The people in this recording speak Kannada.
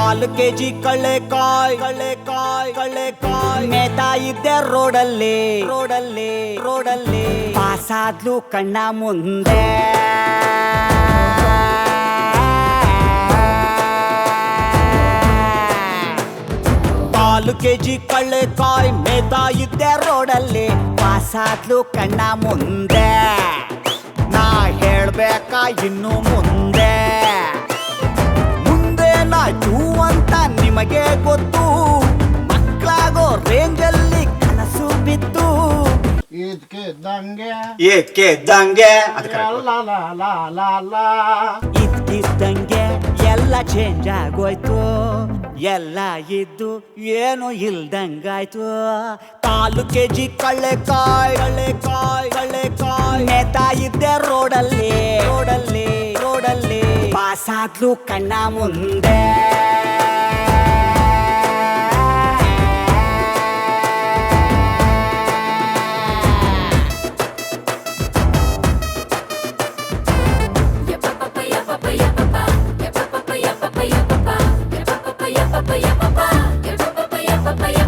ಕಾಲು ಕೆಜಿ ಕಳ್ಳೆಕಾಯ್ ಕಳ್ಳೆಕಾಯ್ ಕಳ್ಳೆಕಾಯ್ ಮೇತಾ ಇದ್ದೆ ರೋಡಲ್ಲಿ ರೋಡಲ್ಲಿ ರೋಡಲ್ಲಿ ಪಾಸಾದ್ಲು ಕಣ್ಣ ಮುಂದೆ ಕಾಲು ಕೆಜಿ ಕಳ್ಳೆಕಾಯ್ ಮೇತಾ ಇದ್ದೆ ರೋಡಲ್ಲಿ ಪಾಸಾದ್ಲು ಕಣ್ಣ ಮುಂದೆ ನಾ ಹೇಳ್ಬೇಕಾ ಇನ್ನು ಮುಂದೆ ಏನಾಯ್ತು ಅಂತ ನಿಮಗೆ ಗೊತ್ತು ಮಕ್ಕಳಾಗೋ ರೇಂಜಲ್ಲಿ ಕನಸು ಬಿತ್ತು ಇದ್ಕಿದ್ದಂಗೆ ಇದ್ಕಿದ್ದಂಗೆ ಎಲ್ಲ ಚೇಂಜ್ ಆಗೋಯ್ತು ಎಲ್ಲ ಇದ್ದು ಏನು ಇಲ್ದಂಗಾಯ್ತು ಕಾಲು ಕೆಜಿ ಕಳ್ಳೆಕಾಯ್ ಕಳ್ಳೆಕಾಯ್ ಕಳ್ಳೆಕಾಯ್ ನೇತಾ ಇದ್ದೆ ರೋಡಲ್ಲಿ ರೋಡಲ್ಲಿ ರೋಡಲ್ಲಿ ಪಾಸಾದ್ಲು ಕಣ್ಣ ಮುಂದೆ Papaya